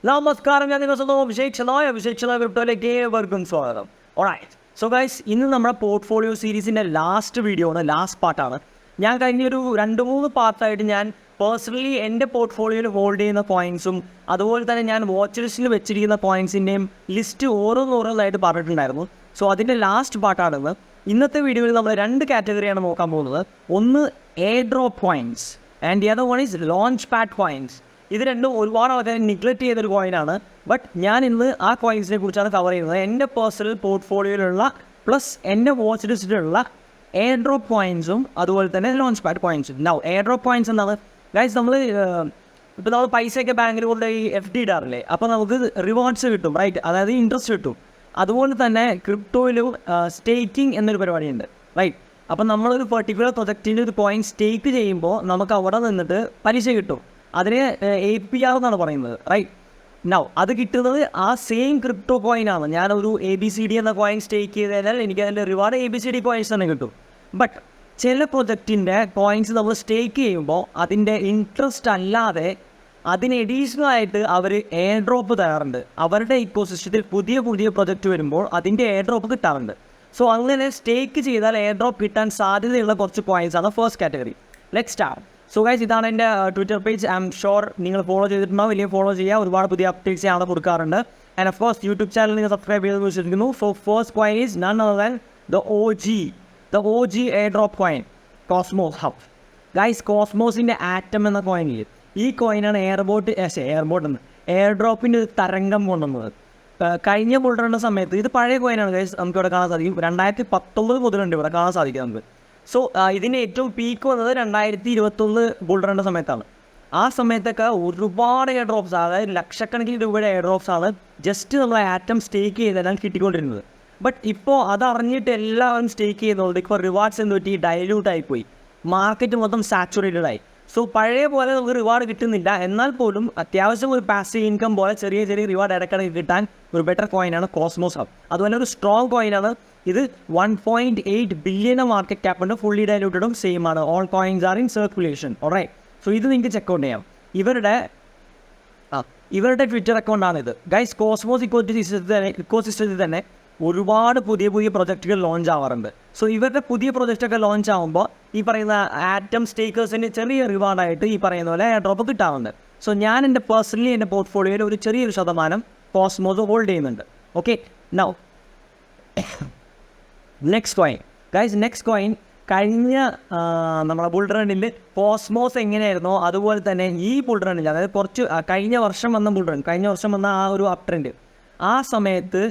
നമസ്കാരം, ഞാൻ നിങ്ങളുടെ സ്വന്തം അഭിഷേക് ക്രിപ്റ്റോയിലേക്ക് ഏവർക്കും സ്വാഗതം. ഓൾറൈറ്റ്, സോ ഗൈസ്, ഇന്ന് നമ്മുടെ പോർട്ട്ഫോളിയോ സീരീസിൻ്റെ ലാസ്റ്റ് വീഡിയോ ആണ്, ലാസ്റ്റ് പാർട്ടാണ്. ഞാൻ കഴിഞ്ഞൊരു 2-3 പാർട്ടായിട്ട് ഞാൻ പേഴ്സണലി എൻ്റെ പോർട്ട്ഫോളിയോയിൽ ഹോൾഡ് ചെയ്യുന്ന കോയിൻസും അതുപോലെ തന്നെ ഞാൻ വാച്ച് ലിസ്റ്റിൽ വെച്ചിരിക്കുന്ന കോയിൻസിൻ്റെയും ലിസ്റ്റ് ഓരോന്നോരോന്നായിട്ട് പറഞ്ഞിട്ടുണ്ടായിരുന്നു. സോ അതിൻ്റെ ലാസ്റ്റ് പാർട്ടാണെന്ന്. ഇന്നത്തെ വീഡിയോയിൽ നമ്മൾ 2 കാറ്റഗറിയാണ് നോക്കാൻ പോകുന്നത്. ഒന്ന് air drop coins and the other one is launch pad coins. ഇത് രണ്ടും ഒരുപാട് ആൾക്കാർ നിഗ്ലക്റ്റ് ചെയ്തൊരു കോയിനാണ്. ബട്ട് ഞാൻ ഇന്ന് ആ കോയിൻസിനെ കുറിച്ചാണ് കവർ ചെയ്യുന്നത്. എൻ്റെ പേഴ്സണൽ പോർട്ട്ഫോളിയോയിലുള്ള പ്ലസ് എൻ്റെ വാച്ച് ലിസ്റ്റിലുള്ള എയർ ഡ്രോപ്പ് കോയിൻസും അതുപോലെ തന്നെ ലോഞ്ച് പാഡ് കോയിൻസും. എയർ ഡ്രോപ്പ് കോയിൻസ് എന്താണ് ഗൈസ്? ഇപ്പോൾ നമ്മൾ പൈസയൊക്കെ ബാങ്കിൽ കൊണ്ട് ഈ FD ഇടാറില്ലേ, അപ്പോൾ നമുക്ക് റിവാർഡ്സ് കിട്ടും, റൈറ്റ്? അതായത് ഇൻട്രസ്റ്റ് കിട്ടും. അതുപോലെ തന്നെ ക്രിപ്റ്റോയിലും സ്റ്റേക്കിംഗ് എന്നൊരു പരിപാടിയുണ്ട്, റൈറ്റ്? അപ്പം നമ്മളൊരു പെർട്ടിക്കുലർ പ്രൊജക്റ്റിൻ്റെ ഒരു കോയിൻ സ്റ്റേക്ക് ചെയ്യുമ്പോൾ നമുക്ക് അവിടെ നിന്നിട്ട് പലിശ കിട്ടും. അതിന് APR എന്നാണ് പറയുന്നത്, റൈറ്റ്? അത് കിട്ടുന്നത് ആ സെയിം ക്രിപ്റ്റോ കോയിനാണ്. ഞാനൊരു ABCD എന്ന കോയിൻ സ്റ്റേക്ക് ചെയ്ത് കഴിഞ്ഞാൽ എനിക്ക് അതിൻ്റെ റിവാർഡ് ABCD കോയിൻസ് തന്നെ കിട്ടും. ബട്ട് ചില പ്രൊജക്റ്റിൻ്റെ കോയിൻസ് നമ്മൾ സ്റ്റേക്ക് ചെയ്യുമ്പോൾ അതിൻ്റെ ഇൻട്രസ്റ്റ് അല്ലാതെ അതിന് എഡീഷണലായിട്ട് അവർ എയർ ഡ്രോപ്പ് തരാറുണ്ട്. അവരുടെ ഇക്കോസിസ്റ്റത്തിൽ പുതിയ പ്രൊജക്റ്റ് വരുമ്പോൾ അതിൻ്റെ എയർ ഡ്രോപ്പ് കിട്ടാറുണ്ട്. സോ അങ്ങനെ സ്റ്റേക്ക് ചെയ്താൽ എയർ ഡ്രോപ്പ് കിട്ടാൻ സാധ്യതയുള്ള കുറച്ച് കോയിൻസാണ് first category. Let's start. So guys, ഇതാണ് എൻ്റെ Twitter page. I'm sure നിങ്ങൾ ഫോളോ ചെയ്തിട്ടുണ്ടാവും. വലിയ ഫോളോ ചെയ്യുക, ഒരുപാട് പുതിയ അപ്ഡേറ്റ്സ് ഞാൻ കൊടുക്കാറുണ്ട്. And of course YouTube channel നിങ്ങൾ സബ്സ്ക്രൈബ് ചെയ്ത് വിശ്വസിക്കുന്നു. So first coin is none other than the OG airdrop coin, Cosmos hub. Guys, കോസ്മോസിൻ്റെ ആറ്റം എന്ന കോയിനിൽ ഈ കോയിനാണ് എയർ ഡ്രോപ്പിൻ്റെ ഒരു തരംഗം കൊണ്ടുവന്നത്. കഴിഞ്ഞ ബുൾറണിൻ്റെ സമയത്ത്, ഇത് പഴയ കോയിനാണ് ഗൈസ്, നമുക്ക് ഇവിടെ കാണാൻ സാധിക്കും. 2019 മുതലുണ്ട് ഇവിടെ കാണാൻ സാധിക്കും നമുക്ക്. സോ ഇതിൻ്റെ ഏറ്റവും പീക്ക് വന്നത് 2021 ബുൾറണിൻ്റെ സമയത്താണ്. ആ സമയത്തൊക്കെ ഒരുപാട് എയർ ഡ്രോപ്സ്, അതായത് ലക്ഷക്കണക്കിന് രൂപയുടെ എയർ ഡ്രോപ്സാണ് ജസ്റ്റ് നമ്മൾ ആറ്റം സ്റ്റേക്ക് ചെയ്തതാണ് കിട്ടിക്കൊണ്ടിരുന്നത്. ബട്ട് ഇപ്പോൾ അതറിഞ്ഞിട്ട് എല്ലാവരും സ്റ്റേക്ക് ചെയ്യുന്നതുകൊണ്ട് ഇപ്പോൾ റിവാർഡ്സ് എന്ന് പറ്റി ഡൈല്യൂട്ടായിപ്പോയി, മാർക്കറ്റ് മൊത്തം സാച്ചുറേറ്റഡായി. സോ പഴയ പോലെ നമുക്ക് റിവാർഡ് കിട്ടുന്നില്ല. എന്നാൽ പോലും അത്യാവശ്യം ഒരു പാസീവ് ഇൻകം പോലെ ചെറിയ റിവാർഡ് ഇടയ്ക്കിടയ്ക്ക് കിട്ടാൻ ഒരു ബെറ്റർ കോയിനാണ് കോസ്മോസ് ഹബ്. അതുപോലെ ഒരു സ്ട്രോങ് കോയിനാണ് ഇത്. 1.8 ബില്യൺ മാർക്കറ്റ് ക്യാപ്പ് ഉണ്ട്. ഫുള്ളി ഡൈലൂട്ടഡും സെയിം ആണ്. All coins are in circulation. Alright, so ഇത് നിങ്ങൾക്ക് ചെക്കൗട്ട് ചെയ്യാം. ഇവരുടെ ട്വിറ്റർ അക്കൗണ്ടാണിത് ഗൈസ്. കോസ്മോസ് ഇക്കോസിസ്റ്റത്തിൽ തന്നെ ഒരുപാട് പുതിയ പ്രൊജക്റ്റുകൾ ലോഞ്ച് ആവാറുണ്ട്. സോ ഇവരുടെ പുതിയ പ്രൊജക്റ്റൊക്കെ ലോഞ്ച് ആകുമ്പോൾ ഈ പറയുന്ന ആറ്റം സ്റ്റേക്കേഴ്സിന് ചെറിയ റിവാർഡായിട്ട് ഈ പറയുന്ന പോലെ എയർ ഡ്രോപ്പ് കിട്ടാറുണ്ട്. സോ ഞാൻ എൻ്റെ പേഴ്സണലി എൻ്റെ പോർട്ട്ഫോളിയോയിൽ ഒരു ചെറിയൊരു ശതമാനം കോസ്മോസ് ഹോൾഡ് ചെയ്യുന്നുണ്ട്. ഓക്കെ, നൗ നെക്സ്റ്റ് കോയിൻ കഴിഞ്ഞ നമ്മുടെ ബുൾറണിൽ കോസ്മോസ് എങ്ങനെയായിരുന്നോ അതുപോലെ തന്നെ ഈ ബുൾറണിൽ, അതായത് കഴിഞ്ഞ വർഷം വന്ന ആ ഒരു അപ് ട്രെൻഡ്, ആ സമയത്ത്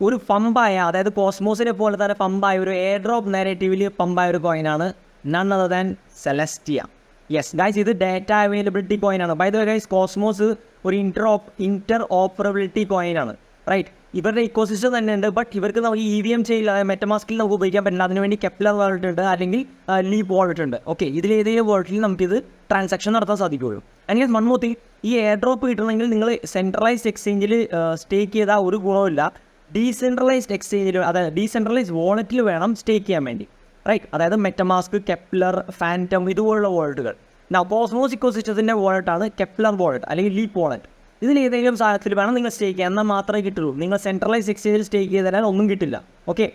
ഒരു പമ്പായ, അതായത് കോസ്മോസിനെ പോലെ തന്നെ പമ്പായ ഒരു എയർ ഡ്രോപ്പ് നാരേറ്റീവിൽ പമ്പായ ഒരു കോയിനാണ് none other than Celestia. Yes guys, ഇത് ഡേറ്റ അവൈലബിലിറ്റി കോയിനാണ്. By the way guys, Cosmos ഒരു ഇന്റർ ഓപ്പറബിലിറ്റി കോയിനാണ്, റൈറ്റ്? ഇവരുടെ ഇക്കോസിസ്റ്റം തന്നെ ഉണ്ട്. ബട്ട് ഇവർക്ക് നമുക്ക് EVM ചെയ്യില്ല, മെറ്റമാസ്കിൽ നമുക്ക് ഉപയോഗിക്കാൻ പറ്റില്ല. അതിനുവേണ്ടി കെപ്ലർ വാലറ്റ് ഉണ്ട്, അല്ലെങ്കിൽ ലീപ് വാലറ്റ് ഉണ്ട്. ഓക്കെ, ഇതിലേതെങ്കിലും വാലറ്റിൽ നമുക്കിത് ട്രാൻസാക്ഷൻ നടത്താൻ സാധിക്കുകയുള്ളൂ. അല്ലെങ്കിൽ മൺമൂത്തി, ഈ എയർ ഡ്രോപ്പ് കിട്ടണമെങ്കിൽ നിങ്ങൾ സെൻട്രലൈസ്ഡ് എക്സ്ചേഞ്ചിൽ സ്റ്റേക്ക് ചെയ്താൽ ഒരു ഗുണമില്ല. ഡീസെൻട്രലൈസ്ഡ് എക്സ്ചേഞ്ചിൽ, അതായത് ഡീസെൻട്രലൈസ്ഡ് വാലറ്റിൽ വേണം സ്റ്റേക്ക് ചെയ്യാൻ വേണ്ടി, റൈറ്റ്? അതായത് മെറ്റമാസ്ക്, കെപ്ലർ, ഫാൻറ്റം ഇതുപോലുള്ള വാലറ്റുകൾ. കോസ്മോസ് ഇക്കോസിസ്റ്റത്തിൻ്റെ വാലറ്റാണ് കെപ്ലർ വാലറ്റ് അല്ലെങ്കിൽ ലീപ് വാലറ്റ്. ഇതിലേതെങ്കിലും സാധനത്തിൽ വേണം നിങ്ങൾ സ്റ്റേക്ക് ചെയ്യാൻ, എന്നാൽ മാത്രമേ കിട്ടുള്ളൂ. നിങ്ങൾ സെൻട്രലൈസ് എക്സ്ചേഞ്ചിൽ സ്റ്റേക്ക് ചെയ്താൽ ഒന്നും കിട്ടില്ല. ഓക്കെ,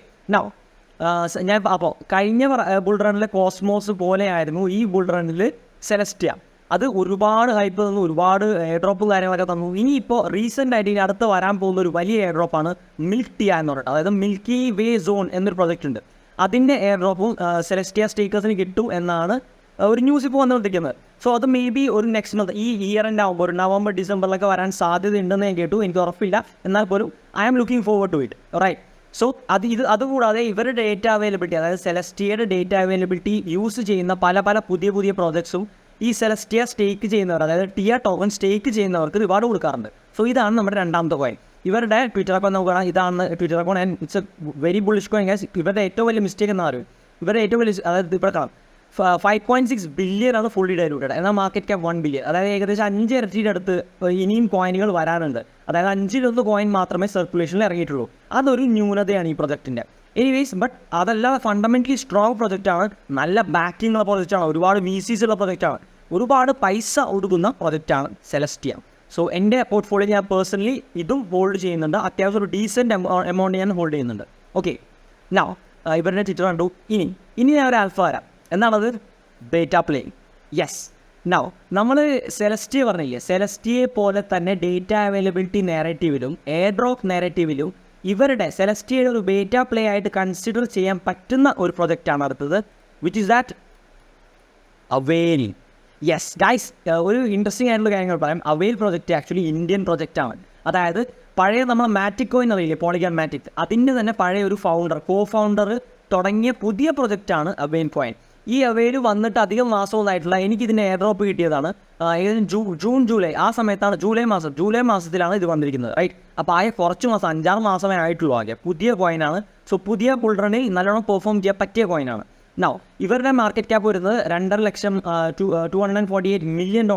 ഞാൻ അപ്പോൾ കഴിഞ്ഞ ബുൾറണിലെ കോസ്മോസ് പോലെയായിരുന്നു ഈ ബുൾറണിൽ സെലസ്റ്റിയ. അത് ഒരുപാട് ഹൈപ്പ് തന്നു, ഒരുപാട് എയർ ഡ്രോപ്പും കാര്യങ്ങളൊക്കെ തന്നു. ഇനിയിപ്പോൾ റീസെൻ്റ് ആയിട്ട് ഇനി അടുത്ത് വരാൻ പോകുന്ന ഒരു വലിയ എയർ ഡ്രോപ്പാണ് മിൽക്കിയ എന്ന് പറഞ്ഞിട്ട്, അതായത് മിൽക്കി വേ സോൺ എന്നൊരു പ്രൊജക്റ്റ് ഉണ്ട്. അതിൻ്റെ എയർ ഡ്രോപ്പും സെലസ്റ്റിയ സ്റ്റേക്കേഴ്സിന് കിട്ടും എന്നാണ് ഒരു ന്യൂസ് ഇപ്പോൾ വന്നുകൊണ്ടിരിക്കുന്നത്. സോ അത് മേ ബി ഒരു നെക്സ്റ്റ് മന്ത്, ഈ ഇയർ എൻഡ് ആകുമ്പോൾ ഒരു നവംബർ ഡിസംബറിലൊക്കെ വരാൻ സാധ്യതയുണ്ടെന്ന് ഞാൻ കേട്ടു. എനിക്ക് ഉറപ്പില്ല, എന്നാൽ പോലും I am looking forward to it, right? So അതുകൂടാതെ ഇവരുടെ ഡേറ്റ അവൈലബിലിറ്റി, അതായത് സെലസ്റ്റിയയുടെ ഡേറ്റ അവൈലബിലിറ്റി യൂസ് ചെയ്യുന്ന പല പുതിയ പ്രോജക്ട്സും ഈ സെലസ്റ്റിയ സ്റ്റേക്ക് ചെയ്യുന്നവർ, അതായത് ടിയ ടോക്കൺ സ്റ്റേക്ക് ചെയ്യുന്നവർക്ക് റിവാർഡ് കൊടുക്കാറുണ്ട്. സോ ഇതാണ് നമ്മുടെ രണ്ടാമത്തെ കോയിൻ. ഇവരുടെ ട്വിറ്റർ അക്കൗണ്ട് നോക്കുകയാണ്. ഇതാണ് Twitter account and it's a very bullish coin guys. ഇവരുടെ ഏറ്റവും വലിയ മിസ്റ്റേക്ക് എന്ന് പറയും, ഇവരുടെ ഏറ്റവും വലിയ, അതായത് ഇവിടെ കാണാം 5.6 ബില്യൺ ആണ് ഫുള്ളി ഡൈലൂട്ടഡ്. എന്നാൽ മാർക്കറ്റ് ക്യാപ്പ് 1 ബില്യൺ, അതായത് ഏകദേശം 5 ഇരട്ടിയുടെ അടുത്ത് ഇനിയും കോയിനുകൾ വരാനുണ്ട്. അതായത് 5-1 കോയിൻ മാത്രമേ സർക്കുലേഷനിൽ ഇറങ്ങിയിട്ടുള്ളൂ. അതൊരു ന്യൂനതയാണ് ഈ പ്രൊജക്റ്റിൻ്റെ. എനിവേസ്, ബട്ട് അതല്ല, ഫണ്ടമെൻ്റലി സ്ട്രോങ് പ്രൊജക്റ്റാണ്, നല്ല ബാക്കിംഗ് ഉള്ള പ്രൊജക്റ്റാണ്, ഒരുപാട് VCs ഉള്ള പ്രൊജക്റ്റാണ്, ഒരുപാട് പൈസ ഒടുക്കുന്ന പ്രൊജക്റ്റാണ് സെലസ്റ്റിയ. സോ എൻ്റെ പോർട്ട്ഫോളിയോ ഞാൻ പേഴ്സണലി ഇതും ഹോൾഡ് ചെയ്യുന്നുണ്ട്. അത്യാവശ്യം ഒരു ഡീസൻറ്റ് എമൗണ്ട് ഞാൻ ഹോൾഡ് ചെയ്യുന്നുണ്ട്. ഓക്കെ, നൗ ഇവരുടെ ട്വിറ്റർ കണ്ടു. ഇനി ഞാൻ ഒരു ആൽഫ വരാം. എന്താണത്? Data playing. യെസ്, നൗ നമ്മൾ സെലസ്റ്റിയ പറഞ്ഞില്ലേ, സെലസ്റ്റിയെ പോലെ തന്നെ ഡേറ്റ അവൈലബിലിറ്റി നാരേറ്റീവിലും എയർ ഡ്രോപ്പ് നാരേറ്റീവിലും ഇവരുടെ സെലസ്റ്റിയയുടെ ഒരു ബേറ്റ പ്ലേ ആയിട്ട് കൺസിഡർ ചെയ്യാൻ പറ്റുന്ന ഒരു പ്രൊജക്റ്റാണ് അടുത്തത്, which is that Avail. Yes guys, ഒരു ഇൻട്രസ്റ്റിംഗ് ആയിട്ടുള്ള കാര്യങ്ങൾ പറയാം. അവെയിൽ പ്രൊജക്റ്റ് ആക്ച്വലി ഇന്ത്യൻ പ്രൊജക്റ്റാണ്. അതായത് പഴയ നമ്മൾ മാറ്റിക് കോയിൻ അറിയില്ലേ, പോളിഗൺ മാറ്റിക്, അതിൻ്റെ തന്നെ പഴയ ഒരു കോ ഫൗണ്ടർ തുടങ്ങിയ പുതിയ പ്രൊജക്റ്റാണ് അവെയിൽ കോയിൻ. ഈ അവെയിൽ വന്നിട്ട് അധികം മാസമൊന്നും ആയിട്ടില്ല. എനിക്കിതിൻ്റെ എയർ ഡ്രോപ്പ് കിട്ടിയതാണ് ഏകദേശം ജൂൺ ജൂലൈ ആ സമയത്താണ്. ജൂലൈ മാസത്തിലാണ് ഇത് വന്നിരിക്കുന്നത്, റൈറ്റ്. അപ്പോൾ കുറച്ച് മാസം 5-6 മാസമേ ആയിട്ടുള്ളൂ ആകെ. പുതിയ കോയിനാണ്. സോ പുതിയ ബുൾ റണ്ണിൽ നല്ലോണം പെർഫോം ചെയ്യാൻ പറ്റിയ കോയിനാണ്. നൗ ഇവരുടെ മാർക്കറ്റ് ക്യാപ്പ് വരുന്നത് 2.5 ലക്ഷം $248 million.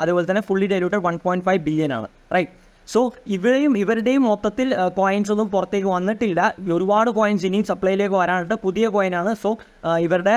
അതുപോലെ തന്നെ ഫുള്ളി ഡൈല്യൂട്ടഡ് 1.5 billion ആണ്, റൈറ്റ്. സോ ഇവരുടെയും മൊത്തത്തിൽ കോയിൻസ് ഒന്നും പുറത്തേക്ക് വന്നിട്ടില്ല. ഒരുപാട് കോയിൻസ് ഇനിയും സപ്ലൈയിലേക്ക് വരാനായിട്ട് പുതിയ കോയിനാണ്. സോ ഇവരുടെ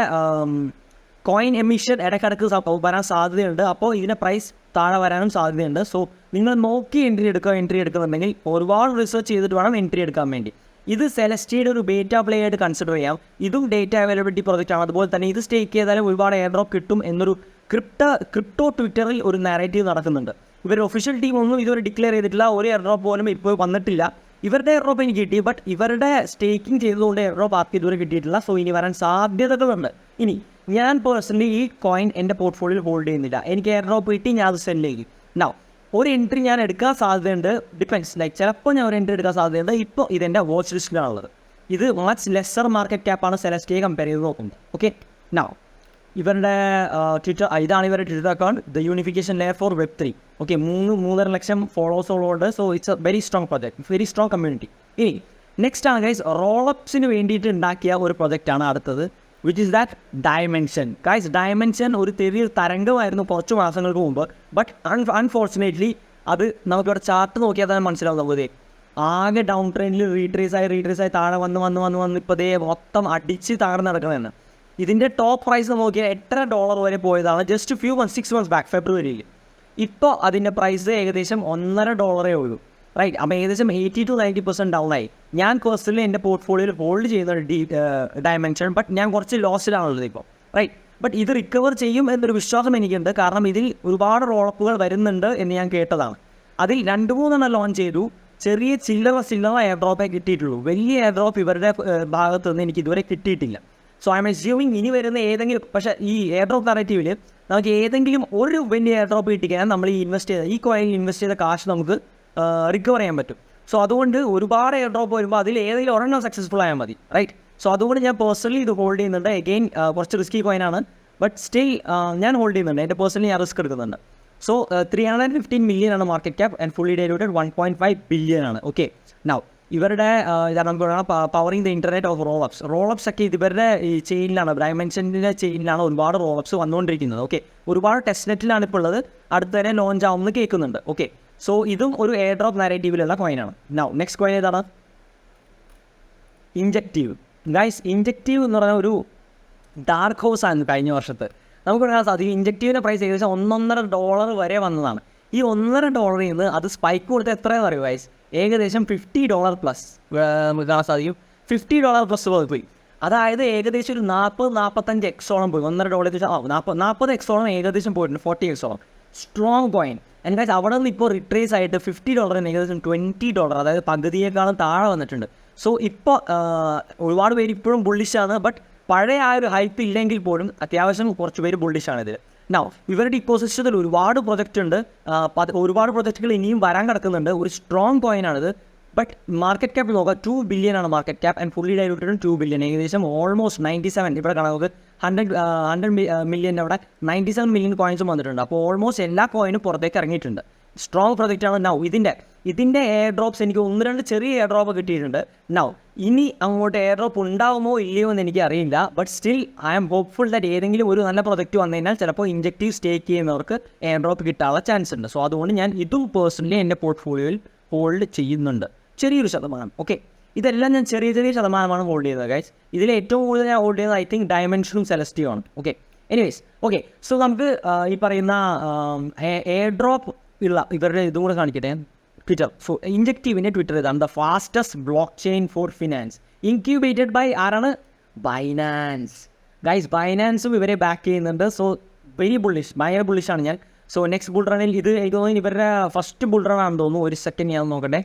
കോയിൻ എമിഷൻ ഇടയ്ക്കിടയ്ക്ക് വരാൻ സാധ്യതയുണ്ട്. അപ്പോൾ ഇതിൻ്റെ പ്രൈസ് താഴെ വരാനും സാധ്യതയുണ്ട്. സോ നിങ്ങൾ നോക്കി എൻട്രി എടുക്കുന്നുണ്ടെങ്കിൽ ഒരുപാട് റിസർച്ച് ചെയ്തിട്ട് വേണം എൻട്രി എടുക്കാൻ വേണ്ടി. ഇത് സെലസ്റ്റിയുടെ ഒരു ബേറ്റ പ്ലേ ആയിട്ട് കൺസിഡർ ചെയ്യാം. ഇതും ഡേറ്റ അവൈലബിലിറ്റി പ്രൊജക്റ്റാണ്. അതുപോലെ തന്നെ ഇത് സ്റ്റേക്ക് ചെയ്താലും ഒരുപാട് എയർ ഡ്രോപ്പ് കിട്ടും എന്നൊരു ക്രിപ്റ്റോ ട്വിറ്ററിൽ ഒരു നാരേറ്റീവ് നടക്കുന്നുണ്ട്. ഇവർ ഒഫീഷ്യൽ ടീം ഒന്നും ഇതുവരെ ഡിക്ലെയർ ചെയ്തിട്ടില്ല. ഒരു എയർ ഡ്രോപ്പ് പോലും ഇപ്പോൾ വന്നിട്ടില്ല. ഇവരുടെ എയർ ഡ്രോപ്പ് എനിക്ക് കിട്ടി, ബട്ട് ഇവരുടെ സ്റ്റേക്കിംഗ് ചെയ്തതുകൊണ്ട് എയർ ഡ്രോപ്പ് ആർക്ക് ഇതുവരെ കിട്ടിയിട്ടില്ല. സോ ഇനി വരാൻ സാധ്യതകളുണ്ട്. ഇനി ഞാൻ പേഴ്സണലി ഈ കോയിൻ എൻ്റെ പോർട്ട്ഫോളിയോയിൽ ഹോൾഡ് ചെയ്യുന്നില്ല. എനിക്ക് എയർ ഡ്രോപ്പ് കിട്ടി, ഞാൻ അത് സെല് ചെയ്യും. നൗ ഒരു എൻട്രി ഞാൻ എടുക്കാൻ സാധ്യതയുണ്ട്. ഡിപ്പെൻസ്, ലൈക്ക് ചിലപ്പോൾ ഞാൻ ഒരു എൻട്രി എടുക്കാൻ സാധ്യതയുണ്ട്. ഇപ്പോൾ ഇതെൻ്റെ വാച്ച് ലിസ്റ്റിലാണുള്ളത്. ഇത് മച്ച് ലെസ്സർ മാർക്കറ്റ് ക്യാപ്പാണ് സെലസ്റ്റിയെ കമ്പയർ ചെയ്ത് നോക്കുന്നത്. ഓക്കെ, നൗ ഇവരുടെ ട്വിറ്റർ, ഇതാണ് ഇവരുടെ Twitter account, the unification layer for Web3. Okay, 3.5 ലക്ഷം ഫോളോവേഴ്സ് ഉള്ളതുകൊണ്ട്. So it's a very strong project, very strong community. ഇനി നെക്സ്റ്റ് ആണ് ഗൈസ്, റോളപ്സിന് വേണ്ടിയിട്ട് ഉണ്ടാക്കിയ ഒരു പ്രൊജക്റ്റാണ് അടുത്തത്, which is that Dymension. Guys, Dymension ഒരു ചെറിയൊരു തരംഗമായിരുന്നു കുറച്ച് മാസങ്ങൾക്ക് മുമ്പ്. ബട്ട് അൺഫോർച്ചുനേറ്റ്ലി അത് നമുക്കിവിടെ ചാർട്ട് നോക്കിയാൽ തന്നെ മനസ്സിലാവും. നമുക്ക് ആകെ ഡൗൺ ട്രെൻഡിൽ റീട്രേസ് ആയി താഴെ വന്ന് ഇപ്പോൾ ദേ മൊത്തം അടിച്ച് താഴെ നടക്കുന്നതാണ്. ഇതിൻ്റെ ടോപ്പ് പ്രൈസ് നോക്കിയാൽ $8 വരെ പോയതാണ് ജസ്റ്റ് 6 months ബാക്ക്, ഫെബ്രുവരിയിൽ. ഇപ്പോൾ അതിൻ്റെ പ്രൈസ് ഏകദേശം $1.5 ഉള്ളൂ, റൈറ്റ്. അപ്പോൾ ഏകദേശം 80-90% ഡൗൺ ആയി. ഞാൻ പേഴ്സണലി എൻ്റെ പോർട്ട്ഫോളിയോയിൽ ഹോൾഡ് ചെയ്യുന്ന ഡയമെൻഷൻ, ബട്ട് ഞാൻ കുറച്ച് ലോസിലാണുള്ളത് ഇപ്പോൾ, റൈറ്റ്. ബട്ട് ഇത് റിക്കവർ ചെയ്യും എന്നൊരു വിശ്വാസം എനിക്കുണ്ട്. കാരണം ഇതിൽ ഒരുപാട് റോളപ്പുകൾ വരുന്നുണ്ട് എന്ന് ഞാൻ കേട്ടതാണ്. അതിൽ 2-3 ലോഞ്ച് ചെയ്തു. ചെറിയ ചില്ലറ എയർ ഡ്രോപ്പേ കിട്ടിയിട്ടുള്ളൂ. വലിയ എയർ ഡ്രോപ്പ് ഇവരുടെ ഭാഗത്ത് നിന്ന് എനിക്ക് ഇതുവരെ കിട്ടിയിട്ടില്ല. സോ ഐ എം അസ്യൂമിങ് ഇനി വരുന്ന ഏതെങ്കിലും, പക്ഷേ ഈ എയർ ഡ്രോപ്പ് നറേറ്റീവിൽ നമുക്ക് ഏതെങ്കിലും ഒരു വലിയ എയർ ഡ്രോപ്പ് കിട്ടിക്കാൻ നമ്മൾ ഈ കോയിനിൽ ഇൻവെസ്റ്റ് ചെയ്ത കാശ് നമുക്ക് റിക്കവർ ചെയ്യാൻ പറ്റും. സോ അതുകൊണ്ട് ഒരുപാട് എയർ ഡ്രോപ്പ് വരുമ്പോൾ അതിൽ ഏതെങ്കിലും ഒരെണ്ണം സക്സസ്ഫുൾ ആയാൽ മതി, റൈറ്റ്. സോ അതുകൊണ്ട് ഞാൻ പേഴ്സണലി ഇത് ഹോൾഡ് ചെയ്യുന്നുണ്ട്. എഗെയിൻ കുറച്ച് റിസ്കി കോയിനാണ്, ബട്ട് സ്റ്റിൽ ഞാൻ ഹോൾഡ് ചെയ്യുന്നുണ്ട്. എൻ്റെ പേഴ്സണലി ഞാൻ റിസ്ക് എടുക്കുന്നുണ്ട്. സോ 315 million ആണ് market cap and fully diluted 1.5 billion ആണ്. ഓക്കെ, നൗ ഇവരുടെ നമുക്ക് പവറിങ് ദ ഇൻ്റർനെറ്റ് ഓഫ് റോളപ്സ് ഒക്കെ ഇവരുടെ ഈ ചെയിനിലാണ്, ഡയമെൻഷൻ്റെ ചെയിനിലാണ് ഒരുപാട് റോളപ്സ് വന്നുകൊണ്ടിരിക്കുന്നത്. ഓക്കെ, ഒരുപാട് ടെസ്റ്റ് നെറ്റിലാണ് ഇപ്പോൾ ഉള്ളത്. അടുത്ത് തന്നെ ലോഞ്ച് ആവുമെന്ന് കേൾക്കുന്നുണ്ട്. ഓക്കെ, സോ ഇതും ഒരു എയർ ഡ്രോപ്പ് നാരേറ്റീവിലുള്ള കോയിനാണ്. നൗ നെക്സ്റ്റ് കോയിൻ ഏതാണ്? ഇൻജക്റ്റീവ്. ഗൈസ്, ഇൻജക്റ്റീവ് എന്ന് പറഞ്ഞാൽ ഒരു ഡാർക്ക് ഹോസ് ആണ് കഴിഞ്ഞ വർഷത്ത്. നമുക്ക് പറയാൻ സാധിക്കും ഇൻജക്റ്റീവിൻ്റെ പ്രൈസ് ഏകദേശം $1.5 വരെ വന്നതാണ്. ഈ $1.5 നിന്ന് അത് സ്പൈക്ക് കൊടുത്ത് എത്രയെന്ന് അറിയുമോ ഗൈസ്? ഏകദേശം $50+ നമുക്ക് കാണാൻ സാധിക്കും. $50+ പോയി. അതായത് ഏകദേശം ഒരു 40-45x പോയി. $1.5 40x ഏകദേശം പോയിട്ടുണ്ട്, 40x. Strong coin. And guys, അവിടെ നിന്ന് ഇപ്പോൾ റിട്രേസ് ആയിട്ട് $50 ഏകദേശം $20, അതായത് പകുതിയേക്കാളും താഴെ വന്നിട്ടുണ്ട്. സോ ഇപ്പോൾ ഒരുപാട് പേര് ഇപ്പോഴും ബുള്ളിഷാണ്. ബട്ട് പഴയ ആ ഒരു ഹൈപ്പ് ഇല്ലെങ്കിൽ പോലും അത്യാവശ്യം കുറച്ച് പേര് ബുള്ളിഷാണ് ഇതിൽ. നൗ ഇവരുടെ ഇക്കോസിസ്റ്റത്തിൽ ഒരുപാട് പ്രൊജക്റ്റ് ഉണ്ട്. ഒരുപാട് പ്രൊജക്റ്റുകൾ ഇനിയും വരാൻ കിടക്കുന്നുണ്ട്. ഒരു സ്ട്രോങ് കോയിനാണിത്. ബട്ട് മാർക്കറ്റ് ക്യാപ്പ് നോക്കുക, 2 billion ആണ് market cap and fully diluted 2 billion. ഏകദേശം ഓൾമോസ്റ്റ് 97, ഇവിടെ കാണാം നമുക്ക് 100 million അവിടെ 97 million കോയിൻസും വന്നിട്ടുണ്ട്. അപ്പോൾ ഓൾമോസ്റ്റ് എല്ലാ കോയിനും പുറത്തേക്ക് ഇറങ്ങിയിട്ടുണ്ട്. സ്ട്രോങ് പ്രൊജക്റ്റാണ്. നൗ ഇതിൻ്റെ എയർ ഡ്രോപ്സ് എനിക്ക് 1-2 ചെറിയ എയർ ഡ്രോപ്പ് കിട്ടിയിട്ടുണ്ട്. നൗ ഇനി അങ്ങോട്ട് എയർ ഡ്രോപ്പ് ഉണ്ടാവുമോ ഇല്ലയോ എന്ന് എനിക്ക് അറിയില്ല. But still I am hopeful that ഏതെങ്കിലും ഒരു നല്ല പ്രൊജക്റ്റ് വന്നു കഴിഞ്ഞാൽ ചിലപ്പോൾ ഇൻജക്റ്റീവ് സ്റ്റേക്ക് ചെയ്യുന്നവർക്ക് എയർ ഡ്രോപ്പ് കിട്ടാനുള്ള ചാൻസ് ഉണ്ട്. സോ അതുകൊണ്ട് ഞാൻ ഇതും പേഴ്സണലി എൻ്റെ പോർട്ട്ഫോളിയോയിൽ ഹോൾഡ് ചെയ്യുന്നുണ്ട്, ചെറിയൊരു ശതമാനം. ഓക്കെ, ഇതെല്ലാം ഞാൻ ചെറിയ ശതമാനമാണ് ഹോൾഡ് ചെയ്യുന്നത് ഗൈസ്. ഇതിൽ ഏറ്റവും കൂടുതൽ ഞാൻ ഹോൾഡ് ചെയ്യുന്നത് ഐ തിങ്ക് ഡയമെൻഷനും സെലസ്റ്റിയും ആണ്. Okay, anyways, okay. സോ നമുക്ക് ഈ പറയുന്ന എയർ ഡ്രോപ്പ് ഉള്ള ഇവരുടെ ഇതും കൂടെ കാണിക്കട്ടെ. ട്വിറ്റർ ഇൻജക്റ്റീവിൻ്റെ ട്വിറ്റർ ഇതാണ്, the fastest blockchain for finance, incubated by ആരാണ്? ബൈനാൻസ്. ഗൈസ് ബൈനാൻസും ഇവരെ ബാക്ക് ചെയ്യുന്നുണ്ട്. സോ വെരി ബുള്ളിഷ്, ഭയങ്കര ബുള്ളിഷാണ് ഞാൻ. സോ നെക്സ്റ്റ് ബുൾ റണ്ണിൽ ഇത് എനിക്ക് തോന്നുന്നു ഇവരുടെ ഫസ്റ്റ് ബുൾ റൺ ആണെന്ന് തോന്നുന്നു. ഒരു സെക്കൻഡ് ഞാൻ നോക്കട്ടെ.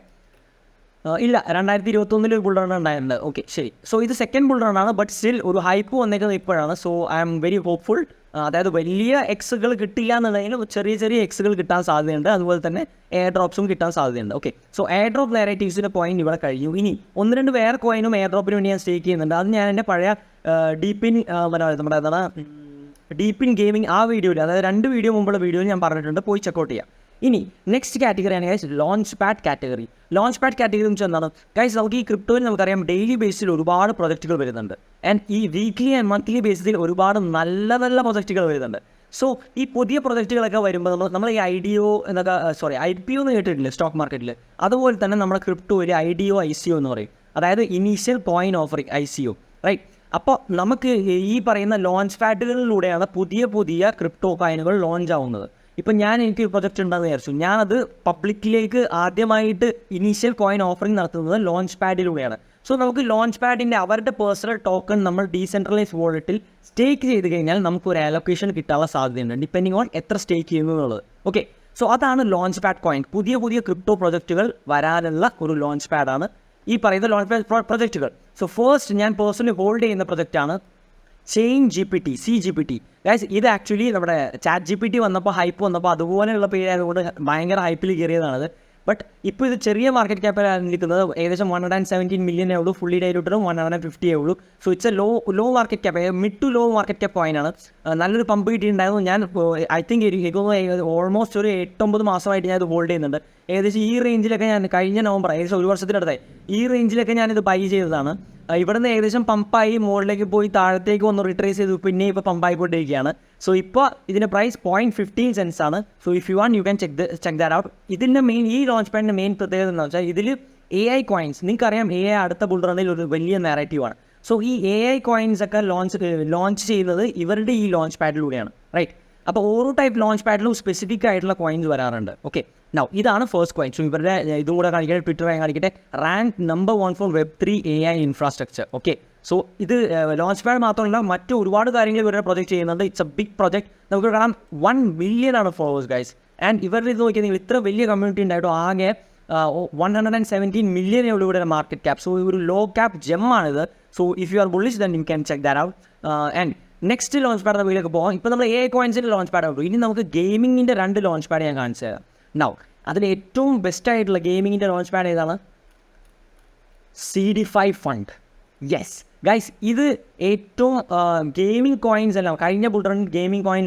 ഇല്ല, 2021 ഒരു ബുൾ റൺ ഉണ്ടായിട്ടുണ്ട്. ഓക്കെ ശരി. സോ ഇത് സെക്കൻഡ് ബുൾ റൺ ആണ്, ബട്ട് സ്റ്റിൽ ഒരു ഹൈപ്പ് വന്നേക്കുന്നത് ഇപ്പോഴാണ്. So I am very hopeful. അതായത് വലിയ എക്സുകൾ കിട്ടില്ല എന്നുണ്ടെങ്കിലും ചെറിയ ചെറിയ എക്സുകൾ കിട്ടാൻ സാധ്യതയുണ്ട്. അതുപോലെ തന്നെ എയർ ഡ്രോപ്സും കിട്ടാൻ സാധ്യതയുണ്ട്. ഓക്കെ, സോ എയർ ഡ്രോപ്പ് നാരേറ്റീവ്സിൻ്റെ പോയിന്റ് ഇവിടെ കഴിഞ്ഞു. ഇനി 1-2 വേറെ കോയിനും എയർ ഡ്രോപ്പിന് വേണ്ടി ഞാൻ സ്റ്റേക്ക് ചെയ്യുന്നുണ്ട്. അത് ഞാൻ എൻ്റെ പഴയ ഡീപ്പിൻ നമ്മുടെ എന്താണ് ഡീപ്പിൻ ഗെയിമിംഗ് ആ വീഡിയോയിൽ, അതായത് 2 വീഡിയോ മുമ്പുള്ള വീഡിയോയിൽ ഞാൻ പറഞ്ഞിട്ടുണ്ട്, പോയി ചെക്കൗട്ട് ചെയ്യാം. ഇനി നെക്സ്റ്റ് കാറ്റഗറിയാണ് guys launchpad category. Launchpad category എന്ന് വെച്ചാൽ എന്താണ് ഗൈസ്? നമുക്ക് ഈ ക്രിപ്റ്റോയിൽ നമുക്കറിയാം ഡെയിലി ബേസിൽ ഒരുപാട് പ്രൊജക്റ്റുകൾ വരുന്നുണ്ട്. ആൻഡ് ഈ വീക്ക്ലി ആൻഡ് മന്ത്ലി ബേസിൽ ഒരുപാട് നല്ല നല്ല പ്രൊജക്റ്റുകൾ വരുന്നുണ്ട്. സോ ഈ പുതിയ പ്രൊജക്റ്റുകളൊക്കെ വരുമ്പോൾ നമ്മൾ ഈ IDO എന്നൊക്കെ IPO എന്ന് കേട്ടിട്ടില്ലേ സ്റ്റോക്ക് മാർക്കറ്റിൽ? അതുപോലെ തന്നെ നമ്മുടെ ക്രിപ്റ്റോയിൽ IDO ICO എന്ന് പറയും, അതായത് initial coin offering ICO, right? അപ്പോൾ നമുക്ക് ഈ പറയുന്ന ലോഞ്ച് പാഡുകളിലൂടെയാണ് പുതിയ പുതിയ ക്രിപ്റ്റോ കോയിനുകൾ ലോഞ്ച് ആവുന്നത്. ഇപ്പം എനിക്ക് പ്രൊജക്റ്റ് ഉണ്ടെന്ന് വിചാരിച്ചു, ഞാനത് പബ്ലിക്കിലേക്ക് ആദ്യമായിട്ട് ഇനീഷ്യൽ കോയിൻ ഓഫറിംഗ് നടത്തുന്നത് ലോഞ്ച് പാഡിലൂടെയാണ്. സോ നമുക്ക് ലോഞ്ച് പാഡിൻ്റെ അവരുടെ പേഴ്സണൽ ടോക്കൺ നമ്മൾ ഡീസെൻട്രലൈസ് വാളറ്റിൽ സ്റ്റേക്ക് ചെയ്ത് കഴിഞ്ഞാൽ നമുക്ക് ഒരു അലോക്കേഷൻ കിട്ടാനുള്ള സാധ്യതയുണ്ട്, ഡിപ്പെൻഡിങ് ഓൺ എത്ര സ്റ്റേക്ക് ചെയ്യുന്നു എന്നുള്ളത്. ഓക്കെ, സോ അതാണ് ലോഞ്ച് പാഡ് കോയിൻ. പുതിയ പുതിയ ക്രിപ്റ്റോ പ്രൊജക്റ്റുകൾ വരാനുള്ള ഒരു ലോഞ്ച് പാഡാണ് ഈ പറയുന്ന ലോഞ്ച് പാഡ് പ്രൊജക്റ്റുകൾ. സോ ഫസ്റ്റ് ഞാൻ പേഴ്സണലി ഹോൾഡ് ചെയ്യുന്ന പ്രൊജക്റ്റാണ് ChatGPT. ഗൈസ് ഇത് ആക്ച്വലി നമ്മുടെ ChatGPT വന്നപ്പോൾ ഹൈപ്പ് വന്നപ്പോൾ അതുപോലെയുള്ള പേരായതുകൊണ്ട് ഭയങ്കര ഹൈപ്പിൽ കയറിയതാണത്. ബട്ട് ഇപ്പോൾ ഇത് ചെറിയ മാർക്കറ്റ് ക്യാപ്പിലാണ് നിൽക്കുന്നത്. ഏകദേശം 117 മില്യനേ ഉള്ളൂ, ഫുള്ളി ഡൈലൂട്ടഡും 150 ഉള്ളൂ. So it's a low market cap, mid to low market cap കോയിനാണ്. നല്ലൊരു പമ്പ് കിട്ടിയിട്ടുണ്ടായിരുന്നു. ഞാൻ ഐ തിങ്ക് ഓൾമോസ്റ്റ് ഒരു 8-9 മാസമായിട്ട് ഞാൻ ഇത് ഹോൾഡ് ചെയ്യുന്നുണ്ട്. ഏകദേശം ഈ റേഞ്ചിലൊക്കെ ഞാൻ കഴിഞ്ഞ നവംബർ, ഏകദേശം 1 വർഷത്തിനടുത്തായി ഈ റേഞ്ചിലൊക്കെ ഞാനിത് ബൈ ചെയ്തതാണ്. ഇവിടുന്ന് ഏകദേശം പമ്പായി മുകളിലേക്ക് പോയി താഴത്തേക്ക് വന്ന് റിട്രേസ് ചെയ്തു, പിന്നെ ഇപ്പോൾ പമ്പായിക്കൊണ്ടിരിക്കുകയാണ്. സോ ഇപ്പോൾ ഇതിൻ്റെ പ്രൈസ് 0.15 cents ആണ്. So if you want you can check that out. ഇതിൻ്റെ ഈ ലോഞ്ച് പാഡിൻ്റെ മെയിൻ പ്രത്യേകത എന്താണെന്ന് വെച്ചാൽ ഇതിൽ AI കോയിൻസ്, നിങ്ങൾക്കറിയാം AI അടുത്ത ബുൾ റണ്ണിൽ ഒരു വലിയ നാരേറ്റീവാണ്. സോ ഈ AI കോയിൻസ് ഒക്കെ ലോഞ്ച് ചെയ്യുന്നത് ഇവരുടെ ഈ ലോഞ്ച് പാഡിലൂടെയാണ്, റൈറ്റ്? അപ്പോൾ ഓരോ ടൈപ്പ് ലോഞ്ച് പാഡിലും സ്പെസിഫിക് ആയിട്ടുള്ള കോയിൻസ് വരാറുണ്ട്. ഓക്കെ, നൗ ഇതാണ് ഫസ്റ്റ് കോയിൻ. സോ ഇവരുടെ ഇതും കൂടെ കാണിക്കട്ടെ, ട്വിറ്ററായി കാണിക്കട്ടെ, rank number 1 for Web3 AI infrastructure. Okay, so ഇത് ലോഞ്ച് പാഡ് മാത്രമല്ല മറ്റ് ഒരുപാട് കാര്യങ്ങൾ ഇവരുടെ പ്രൊജക്റ്റ് ചെയ്യുന്നുണ്ട്. It's a big project. നമുക്ക് കാണാം 1 million ആണ് ഫോളോവേഴ്സ് ഗൈസ്. ആൻഡ് ഇവരുടെ ഇത് നോക്കിയാൽ നിങ്ങൾ ഇത്ര വലിയ കമ്മ്യൂണിറ്റി ഉണ്ടായിട്ടോ ആകെ 117 മില്യനേ ഉള്ളൂ ഇവരുടെ മാർക്കറ്റ് ക്യാപ്പ്. സോ ഒരു ലോ ക്യാപ്പ് ജെമ്മാണിത്. So if you are bullish then you can check that out. And next launchpad വീട്ടിലേക്ക് പോകാം. ഇപ്പോൾ നമ്മൾ AI കോയിൻസിൻ്റെ ലോഞ്ച് പാഡ് ആവുള്ളൂ. ഇനി നമുക്ക് ഗെയിമിങ്ങിൻ്റെ 2 ലോഞ്ച് പാഡ് ഞാൻ കാണിച്ചു തരാം. നൗ അതിൽ ഏറ്റവും ബെസ്റ്റായിട്ടുള്ള ഗെയിമിങ്ങിൻ്റെ ലോഞ്ച് പാഡ് ഏതാണ്? CD5 fund. യെസ് ഗൈസ്, ഇത് ഏറ്റവും ഗെയിമിംഗ് കോയിൻസ് എല്ലാം കഴിഞ്ഞ ബുൾ റൺ ഗെയിമിംഗ് കോയിൻ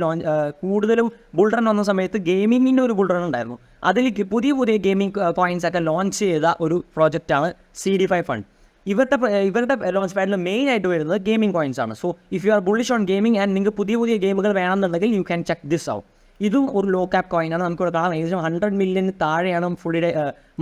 കൂടുതലും ബുൾ റൺ വന്ന സമയത്ത് ഗെയിമിങ്ങിൻ്റെ ഒരു ബുൾ റൺ ഉണ്ടായിരുന്നു. അതിൽ പുതിയ ഗെയിമിംഗ് കോയിൻസ് ഒക്കെ ലോഞ്ച് ചെയ്ത ഒരു പ്രോജക്റ്റാണ് CD5 ഫണ്ട്. ഇവരുടെ ലോഞ്ച് പാഡിൽ മെയിൻ ആയിട്ട് വരുന്നത് ഗെയിമിംഗ് കോയിൻസ് ആണ്. So if you are bullish on gaming and നിങ്ങൾക്ക് പുതിയ ഗെയിമുകൾ വേണമെന്നുണ്ടെങ്കിൽ U can check this out. ഇതും ഒരു ലോ ക്യാപ്പ് കോയിനാണ്. നമുക്കിവിടെ കാണാം ഏകദേശം 100 മില്യൺ താഴെയാണ് fully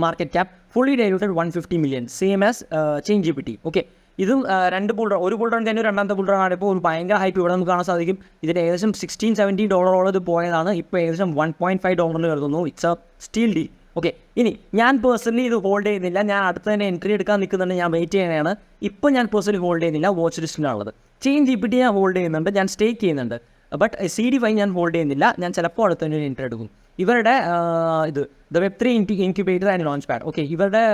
market cap. Fully diluted 150 million, same as ChatGPT. Okay, ഇതും 2 ബുൾ റൺ, ഒരു ബുൾ റൺ കഴിഞ്ഞ രണ്ടാമത്തെ ബുൾ റൺ ആണ്. ഇപ്പോൾ ഒരു ഭയങ്കര ഹൈപ്പ് ഇവിടെ നമുക്ക് കാണാൻ സാധിക്കും. ഇതിന് ഏകദേശം $16-17 ഇത് പോയതാണ്. ഇപ്പോൾ ഏകദേശം $1.5 കരുതുന്നു. It's A steel deal. Okay, ഇനി ഞാൻ പേഴ്സണലി ഇത് ഹോൾഡ് ചെയ്യുന്നില്ല. ഞാൻ അടുത്ത് തന്നെ എൻട്രി എടുക്കാൻ നിൽക്കുന്നുണ്ട്. ഞാൻ വെയിറ്റ് ചെയ്യുന്നതാണ്. ഇപ്പോൾ ഞാൻ പേഴ്സണലി ഹോൾഡ് ചെയ്യുന്നില്ല, വാച്ച് ലിസ്റ്റിലാണുള്ളത്. ChatGPT ഞാൻ ഹോൾഡ് ചെയ്യുന്നുണ്ട്, ഞാൻ സ്റ്റേക്ക് ചെയ്യുന്നുണ്ട്. ബട്ട് CD5 ഞാൻ ഹോൾഡ് ചെയ്യുന്നില്ല. ഞാൻ ചിലപ്പോൾ അടുത്ത് തന്നെ എൻട്രി എടുക്കും. ഇവരുടെ ഇത് the Web3 incubator and launch pad. Okay, ഇവരുടെ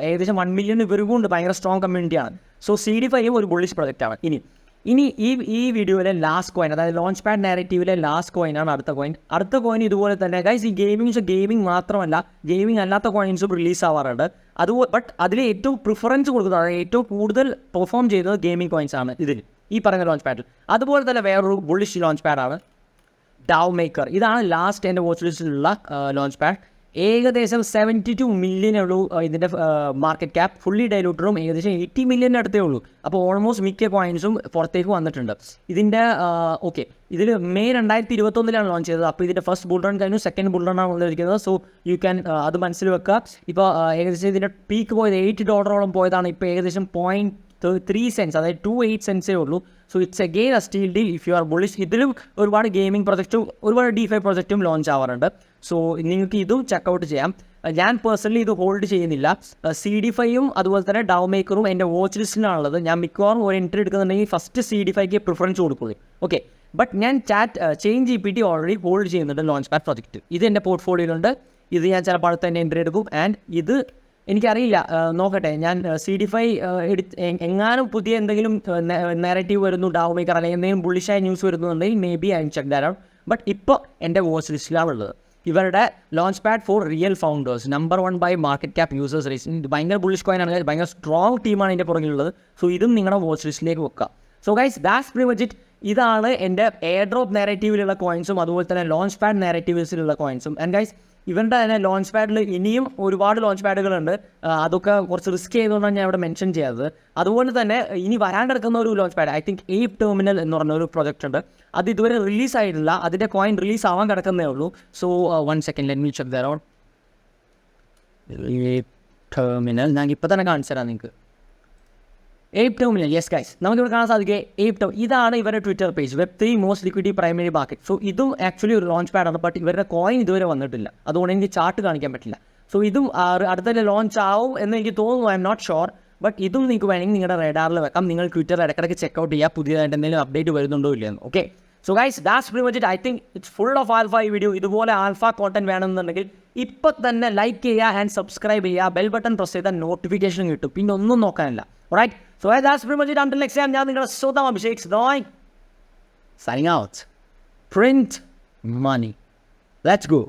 ഏകദേശം 1 മില്യൺ ഇവർക്കും ഉണ്ട്. ഭയങ്കര സ്ട്രോങ് കമ്മ്യൂണിറ്റിയാണ്. സോ CD5 ഒരു ബുള്ളിഷ് പ്രൊജക്റ്റാണ്. ഇനി ഈ വീഡിയോയിലെ ലാസ്റ്റ് കോയിൻ, അതായത് ലോഞ്ച് പാഡ് നാരേറ്റീവിലെ ലാസ്റ്റ് കോയിനാണ് അടുത്ത കോയിൻ ഇതുപോലെ തന്നെ ഗൈസ്. ഈ ഗെയിമിംഗ് മാത്രമല്ല, ഗെയിമിംഗ് അല്ലാത്ത കോയിൻസും റിലീസ് ആവാറുണ്ട്. ബട്ട് അതിൽ ഏറ്റവും പ്രിഫറൻസ് കൊടുക്കുന്നത്, അതായത് ഏറ്റവും കൂടുതൽ പെർഫോം ചെയ്തത് ഗെയിമിംഗ് കോയിൻസ് ആണ് ഇതിൽ ഈ പറഞ്ഞ ലോഞ്ച് പാഡിൽ. അതുപോലെ തന്നെ വേറൊരു ബുള്ളിഷ് ലോഞ്ച് പാഡാണ് DAO Maker. ഇതാണ് ലാസ്റ്റ് എൻ്റെ വാച്ച് ലിസ്റ്റിലുള്ള ലോഞ്ച് പാഡ്. ഏകദേശം 72 മില്യനേ ഉള്ളൂ ഇതിൻ്റെ മാർക്കറ്റ് ക്യാപ്പ്. ഫുള്ളി ഡൈലൂട്ടറും ഏകദേശം 80 മില്യൻ്റെ അടുത്തേ ഉള്ളൂ. അപ്പോൾ ഓൾമോസ്റ്റ് മിക്ക കോയിൻസും പുറത്തേക്ക് വന്നിട്ടുണ്ട്. ഇതിൻ്റെ ഇതിൽ മെയ് 2021 ലോഞ്ച് ചെയ്തത്. അപ്പോൾ ഇതിൻ്റെ ഫസ്റ്റ് ബുൾ റൺ കഴിഞ്ഞു, സെക്കൻഡ് ബുൾ റൺ ആണ് വന്നിരിക്കുന്നത്. സോ യു ക്യാൻ അത് മനസ്സിൽ വെക്കുക. ഇപ്പോൾ ഏകദേശം ഇതിൻ്റെ പീക്ക് പോയത് $8 പോയതാണ്. ഇപ്പോൾ ഏകദേശം 0.3 cents, അതായത് 28 cents ഉള്ളൂ. So it's again A steel deal if you are bullish. ഇതിലും ഒരുപാട് ഗെയിമിംഗ് പ്രൊജക്റ്റും ഒരുപാട് DeFi പ്രൊജക്റ്റും ലോഞ്ച് ആവാറുണ്ട്. സോ നിങ്ങൾക്ക് ഇതും ചെക്കൗട്ട് ചെയ്യാം. ഞാൻ പേഴ്സണലി ഇത് ഹോൾഡ് ചെയ്യുന്നില്ല. CD5യും അതുപോലെ തന്നെ ഡൗ മേക്കറും എൻ്റെ വാച്ച് ലിസ്റ്റിലാണുള്ളത്. ഞാൻ മിക്കവാറും ഒരു എൻട്രി എടുക്കുന്നുണ്ടെങ്കിൽ ഫസ്റ്റ് CD5ക്ക് പ്രിഫറൻസ് കൊടുക്കുള്ളൂ. ഓക്കെ, ബട്ട് ഞാൻ ചെയിൻ GPT ഓൾറെഡി ഹോൾഡ് ചെയ്യുന്നുണ്ട് ലോഞ്ച് പാഡ് പ്രൊജക്റ്റ്. ഇത് എൻ്റെ പോർട്ട്ഫോളിയോയിലുണ്ട്. ഇത് ഞാൻ ചിലപ്പോൾ അടുത്ത് തന്നെ എൻട്രി എടുക്കും. ആൻഡ് ഇത് എനിക്കറിയില്ല, നോക്കട്ടെ. ഞാൻ CD5 എങ്ങാനും പുതിയ എന്തെങ്കിലും നാരറ്റീവ് വരുന്നു, ഡൗ മേക്കർ അല്ലെങ്കിൽ എന്തെങ്കിലും ബുള്ളിഷായ ന്യൂസ് വരുന്നുണ്ടെങ്കിൽ maybe I check that out. But ഇപ്പോൾ എൻ്റെ വാച്ച് ലിസ്റ്റിലാണുള്ളത്. ഇവരുടെ launch pad for real founders, number 1 by market cap users racing. ഇത് ഭയങ്കര ബുള്ളിഷ് കോയിൻ ആണ്, ഭയങ്കര സ്ട്രോങ് ടീമാണ് ഇതിൻ്റെ പുറകിലുള്ളത്. സോ ഇതും നിങ്ങളുടെ വാച്ച് ലിസ്റ്റിലേക്ക് വെക്കുക. So guys, that's pretty much it. ഇതാണ് എൻ്റെ എയർ ഡ്രോപ്പ് നാരറ്റീവിലുള്ള കോയിൻസും അതുപോലെ തന്നെ ലോഞ്ച് പാഡ് നാരറ്റീവ്സിലുള്ള കോയിൻസും. ആൻഡ് ഗൈസ്, ഇവരുടെ തന്നെ ലോഞ്ച് പാഡിൽ ഇനിയും ഒരുപാട് ലോഞ്ച് പാഡുകളുണ്ട്. അതൊക്കെ കുറച്ച് റിസ്ക് ചെയ്തുകൊണ്ടാണ് ഞാൻ ഇവിടെ മെൻഷൻ ചെയ്യാത്തത്. അതുപോലെ തന്നെ ഇനി വരാൻ കിടക്കുന്ന ഒരു launch pad, I think ape terminal എന്ന് പറഞ്ഞ ഒരു പ്രൊജക്റ്റ് ഉണ്ട്. അത് ഇതുവരെ റിലീസ് ആയിട്ടില്ല. അതിൻ്റെ കോയിൻ റിലീസ് ആവാൻ കിടക്കുന്നേ ഉള്ളൂ. So 1 second, let me check that out. Ape terminal ഞാൻ ഇപ്പോൾ തന്നെ കാണിച്ചു തരാം നിങ്ങൾക്ക്. ഏപ്പ് ടെർമിനൽ, യെസ് ഗൈസ്, നമുക്കിവിടെ കാണാൻ സാധിക്കുക ഏപ്പ് ടെർമിനൽ. ഇതാണ് ഇവരുടെ Twitter page, Web3 most liquidity primary market. So ഇതും ആക്ച്വലി ഒരു ലോഞ്ച് പാഡാണ്. ബട്ട് ഇവരുടെ കോയിൻ ഇതുവരെ വന്നിട്ടില്ല, അതുകൊണ്ട് എനിക്ക് ചാർട്ട് കാണിക്കാൻ പറ്റില്ല. സോ ഇതും അടുത്ത ലോഞ്ച് ആവും എന്ന് എനിക്ക് തോന്നുന്നു. I am not sure. But ഇതും നിങ്ങൾക്ക് വേണമെങ്കിൽ നിങ്ങളുടെ റേഡാറിൽ വെക്കാം. നിങ്ങൾ ട്വിറ്ററിൽ ഇടയ്ക്കിടയ്ക്ക് ചെക്കൗട്ട് ചെയ്യുക, പുതിയതായിട്ട് എന്തെങ്കിലും അപ്ഡേറ്റ് വരുന്നുണ്ടോ ഇല്ലയെന്ന്. Okay, so guys, that's pretty much it. I think it's full of alpha ഈ വീഡിയോ. ഇതുപോലെ ആൽഫ കോണ്ടന്റ് വേണമെന്നുണ്ടെങ്കിൽ ഇപ്പം തന്നെ ലൈക്ക് ചെയ്യുക ആൻഡ് സബ്സ്ക്രൈബ് ചെയ്യുക. ബെൽ ബട്ടൺ പ്രസ് ചെയ്താൽ നോട്ടിഫിക്കേഷൻ കിട്ടും. പിന്നെ ഒന്നും നോക്കാനില്ല. Right, so that's pretty much it. Until next time, ഞാൻ നിങ്ങളുടെ സ്വന്തം Abhishek Shenoy signing out. Print money. Let's go.